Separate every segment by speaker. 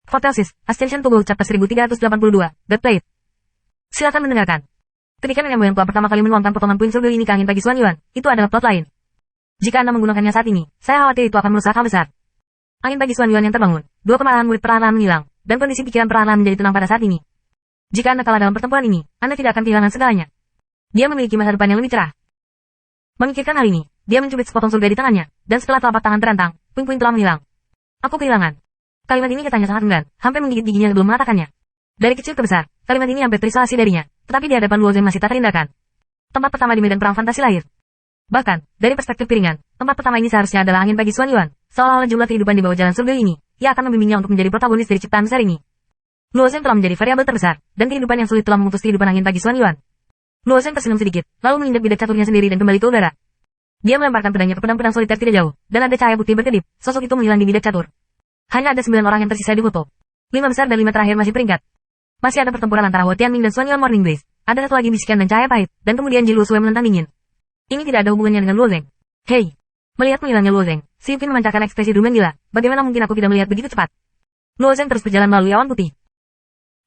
Speaker 1: Fotelsis, Ascension Tubuh Chapter 1382, God Plate. Silakan mendengarkan. Ketika nenek moyang tua pertama kali menuangkan potongan puing surga ini ke angin pagi Xuan Yuan, itu adalah plot lain. Jika Anda menggunakannya saat ini, saya khawatir itu akan merusak hal besar. Angin pagi Xuan Yuan yang terbangun, dua kemarahan murid perlahan-lahan menghilang, dan kondisi pikiran perlahan-lahan menjadi tenang pada saat ini. Jika Anda kalah dalam pertempuran ini, Anda tidak akan kehilangan segalanya. Dia memiliki masa depan yang lebih cerah. Memikirkan hal ini, dia mencubit sepotong surga di tangannya, dan setelah telapak tangan terantang, puing-puing telah menghilang. Aku kehilangan. Kalimat ini katanya sangat enggan, hampir menggigit giginya sebelum mengatakannya. Dari kecil ke besar, kalimat ini hampir terisolasi darinya, tetapi di hadapan Luo Zeng masih tak terhindarkan. Tempat pertama di medan perang fantasi lahir. Bahkan, dari perspektif piringan, tempat pertama ini seharusnya adalah angin pagi Xuan Yuan, seolah-olah jumlah kehidupan di bawah jalan surga ini, ia akan membimbingnya untuk menjadi protagonis dari ciptaan besar ini. Luo Zeng telah menjadi variabel terbesar, dan kehidupan yang sulit telah memutus kehidupan angin pagi Xuan Yuan. Luo Zeng tersenyum sedikit, lalu menginjak bidak caturnya sendiri dan kembali ke udara. Dia melemparkan pedangnya ke pedang-pedang soliter tidak jauh, dan ada cahaya putih berkedip, sosok itu menghilang di bidak catur. Hanya ada 9 orang yang tersisa di foto. 5 besar dan 5 terakhir masih peringkat. Masih ada pertempuran antara Huo Tianming dan Xuan Yuan Morning Blaze. Ada satu lagi bisikan dan cahaya pahit, dan kemudian Ji Luo Sui menentang dingin. Ini tidak ada hubungannya dengan Luo Zeng. Hei! Melihat menghilangnya Luo Zeng, si Yukin memancarkan ekspresi drumen gila. Bagaimana mungkin aku tidak melihat begitu cepat? Luo Zeng terus berjalan melalui awan putih.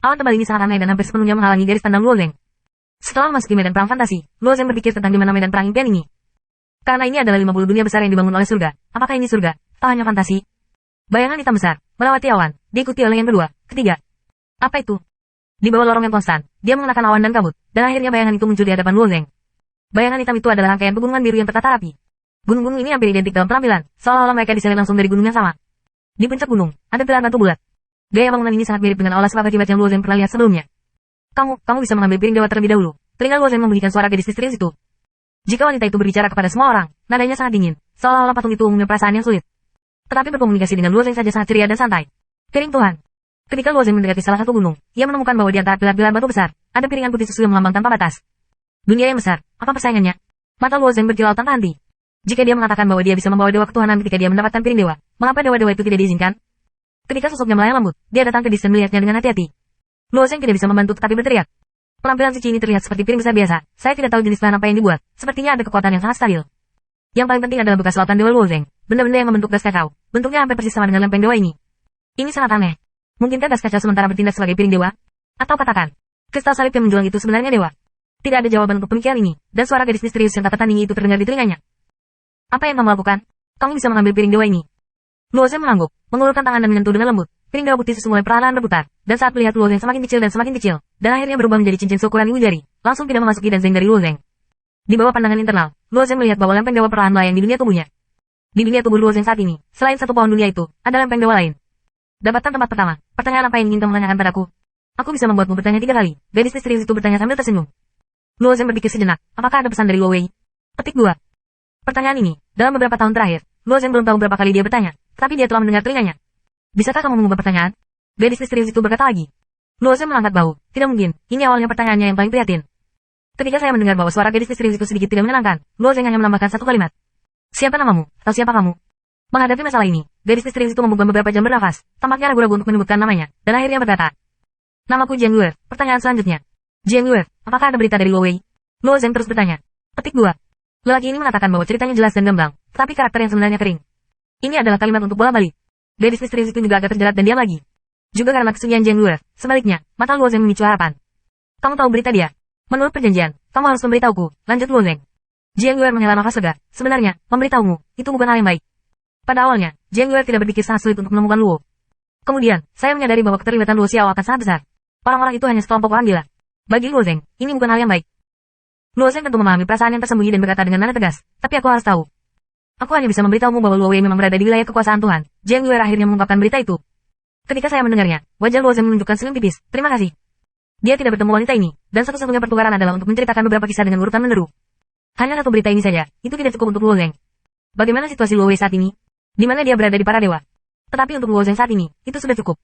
Speaker 1: Awan tebal ini sangat aneh dan hampir sepenuhnya menghalangi garis pandang Luo Zeng. Setelah memasuki medan perang fantasi, Luo Zeng berpikir tentang di mana medan perang impian ini. Karena ini adalah 50 dunia besar yang dibangun oleh surga. Apakah ini surga? Atau hanya fantasi? Bayangan hitam besar, melewati awan, diikuti oleh yang kedua, ketiga. Apa itu? Di bawah lorong yang konstan, dia mengenakan awan dan kabut, dan akhirnya bayangan itu muncul di hadapan Luo Zeng. Bayangan hitam itu adalah rangkaian pegunungan biru yang tertata rapi. Gunung-gunung ini hampir identik dalam penampilan, seolah-olah mereka disalin langsung dari gunung yang sama. Di puncak gunung, ada pilar batu bulat. Gaya bangunan ini sangat mirip dengan aula spa akibat yang Luo Zeng pernah lihat sebelumnya. Kamu bisa mengambil piring dewa terlebih dahulu. Telinga Luo Zeng membunyikan suara gadis misterius itu. Jika wanita itu berbicara kepada semua orang, nadanya sangat dingin, seolah-olah patung itu umumnya perasaan yang sulit. Tetapi berkomunikasi dengan Luo Zeng saja sangat ceria dan santai. Piring Tuhan. Ketika Luo Zeng mendekati salah satu gunung, ia menemukan bahwa di antara pilar-pilar batu besar, ada piringan putih susu yang melambang tanpa batas. Dunia yang besar, apa persaingannya? Mata Luo Zeng berkilau tanpa henti. Jika dia mengatakan bahwa dia bisa membawa dewa ketuhanan ketika dia mendapatkan piring dewa, mengapa dewa-dewa itu tidak diizinkan? Ketika sosoknya melayang lembut, dia datang ke Dis dan melihatnya dengan hati-hati. Luo Zeng tidak bisa membantu tetapi berteriak. Penampilan suci ini terlihat seperti piring besar biasa. Saya tidak tahu jenis bahan apa yang dibuat. Sepertinya ada kekuatan yang sangat stabil. Yang paling penting adalah bekas lautan dewa Luo Zeng. Benda-benda yang membentuk gas kacau. Bentuknya hampir persis sama dengan lempeng dewa ini. Ini sangat aneh. Mungkinkah gas kacau sementara bertindak sebagai piring dewa? Atau katakan, kristal salib yang menjulang itu sebenarnya dewa? Tidak ada jawaban untuk pemikiran ini, dan suara gadis misterius yang tak tertandingi itu terdengar di telinganya. Apa yang kamu lakukan? Kamu bisa mengambil piring dewa ini. Luo Zeng mengangguk, mengulurkan tangan dan menyentuh dengan lembut. Piring dewa putih susu mulai perlahan berputar, dan saat melihat Luo Zeng semakin kecil, dan akhirnya berubah menjadi cincin seukuran ibu jari, langsung tidak memasuki danzeng dari Luo Zeng. Di bawah pandangan internal, Luo Zeng melihat bahwa lempeng dewa perlahan melayang di dunia tubuhnya. Di dunia tubuh Luo Zeng saat ini, selain satu pohon dunia itu, ada lempeng dewa lain. Dapatkan tempat pertama. Pertanyaan apa yang ingin kamu tanyakan padaku? Aku bisa membuatmu bertanya 3 kali. Gadis misterius itu bertanya sambil tersenyum. Luo Zeng berpikir sejenak, apakah ada pesan dari Luo Wei? Petik 2. Pertanyaan ini, dalam beberapa tahun terakhir, Luo Zeng belum tahu berapa kali dia bertanya, tapi dia telah mendengar telinganya. Bisakah kamu mengubah pertanyaan? Gadis misterius itu berkata lagi. Luo Zeng mengangkat bahu. Tidak mungkin, ini awalnya pertanyaannya yang paling prihatin. Ketika saya mendengar bahwa suara gadis misterius itu sedikit tidak menyenangkan, Luo Zeng hanya menambahkan satu kalimat. Siapa namamu? Atau siapa kamu? Menghadapi masalah ini, gadis misterius itu membuka beberapa jam bernafas, tampaknya ragu-ragu untuk menyebutkan namanya, dan akhirnya berkata. Namaku Jiang Yuer. Pertanyaan selanjutnya. Jiang Yuer, apakah ada berita dari Luo Wei? Luo Zeng terus bertanya. Petik 2. Lelaki ini mengatakan bahwa ceritanya jelas dan gamblang, tapi karakter yang sebenarnya kering. Ini adalah kalimat untuk bola balik. Gadis misterius itu juga agak terjerat dan diam lagi. Juga karena kesunyian Jiang Yuer, sebaliknya, mata Luo Zeng memicu harapan. Kamu tahu berita dia? Menurut perjanjian, kamu harus memberitahuku, lanjut Luo Zeng. Jiang Yuer menghela nafas lega. Sebenarnya, memberitahumu, itu bukan hal yang baik. Pada awalnya, Jiang Yuer tidak berpikir sangat sulit untuk menemukan Luo. Kemudian, saya menyadari bahwa keterlibatan Luo Xiao akan sangat besar. Orang-orang itu hanya sekelompok orang gila. Bagi Luo Zeng, ini bukan hal yang baik. Luo Zeng tentu memahami perasaan yang tersembunyi dan berkata dengan nada tegas, tapi aku harus tahu. Aku hanya bisa memberitahumu bahwa Luo Wei memang berada di wilayah kekuasaan Tuhan. Jiang Yuer akhirnya mengungkapkan berita itu. Ketika saya mendengarnya, wajah Luo Zeng menunjukkan senyum tipis. Terima kasih. Dia tidak bertemu wanita ini, dan satu-satunya pertukaran adalah untuk menceritakan beberapa kisah dengan urutan meneru. Hanya satu berita ini saja, itu tidak cukup untuk Luo Zeng. Bagaimana situasi Luo Wei saat ini? Di mana dia berada di para dewa? Tetapi untuk Luo Zeng saat ini, itu sudah cukup.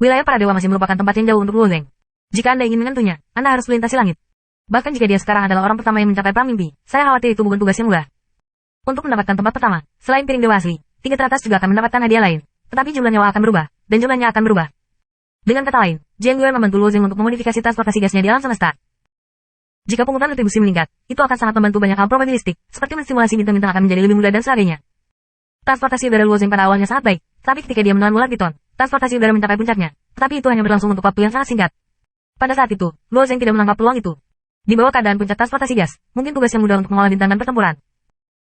Speaker 1: Wilayah para dewa masih merupakan tempat yang jauh untuk Luo Zeng. Jika Anda ingin menyentuhnya, Anda harus melintasi langit. Bahkan jika dia sekarang adalah orang pertama yang mencapai perang mimpi, saya khawatir itu bukan tugas yang mudah. Untuk mendapatkan tempat pertama, selain piring dewa asli, 3 teratas juga akan mendapatkan hadiah lain. Tetapi jumlah nyawa akan berubah, dan jumlahnya akan berubah. Dengan kata lain, Jiang Yuer membantu Luo Zeng untuk memodifikasi transportasi gasnya di alam semesta. Jika pungutan retribusi meningkat, itu akan sangat membantu banyak hal probabilistik, seperti menstimulasi bintang-bintang akan menjadi lebih mudah dan sebagainya. Transportasi udara Luo Zeng pada awalnya sangat baik, tapi ketika dia menelan ular piton, transportasi udara mencapai puncaknya, tetapi itu hanya berlangsung untuk waktu yang sangat singkat. Pada saat itu, Luo Zheng tidak menangkap peluang itu. Di bawah keadaan puncak transportasi gas, mungkin tugas yang mudah untuk mengolah bintang dan pertempuran.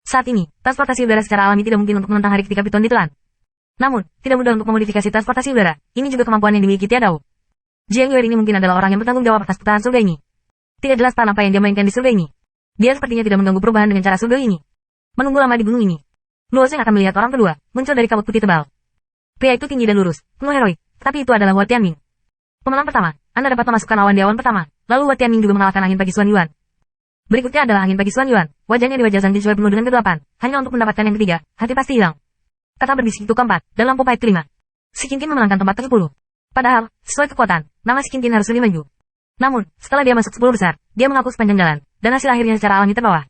Speaker 1: Saat ini, transportasi udara secara alami tidak mungkin untuk menentang hari ketika Piton ditelan. Namun, tidak mudah untuk memodifikasi transportasi udara. Ini juga kemampuan yang dimiliki Tiadao. Jiang Yuer ini mungkin adalah orang yang bertanggung jawab atas putaran surga ini. Tidak jelas peran apa yang dia mainkan di surga ini. Dia sepertinya tidak mengganggu perubahan dengan cara surga ini. Menunggu lama di gunung ini, Luo Zheng akan melihat orang kedua muncul dari kabut putih tebal. Pria itu tinggi dan lurus, penuh heroik, tapi itu adalah Hua Tianming. Pemenang pertama, Anda dapat memasukkan awan di awan pertama, lalu Hua Tianming juga mengalahkan angin pagi Xuan Yuan. Berikutnya adalah angin pagi Xuan Yuan, wajahnya di wajah Zhang Jinshui penuh dengan kegelapan, hanya untuk mendapatkan yang ketiga, hati pasti hilang. Kata berbisik itu keempat, dan lampu pahit kelima. Si Qin Qin memenangkan tempat ke-10. Padahal, sesuai kekuatan, nama si Qin Qin harus lebih maju. Namun, setelah dia masuk 10 besar, dia mengaku sepanjang jalan, dan hasil akhirnya secara alami terbawah.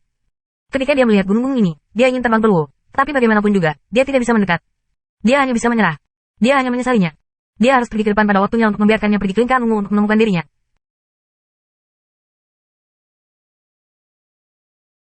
Speaker 1: Ketika dia melihat gunung-gunung ini, dia ingin terbang ke Luo, tapi bagaimanapun juga, dia tidak bisa mendekat. Dia hanya bisa menyerah. Dia hanya menyesalinya. Dia harus pergi ke depan pada waktunya untuk membiarkannya pergi ke lingkaran ungu untuk menemukan dirinya.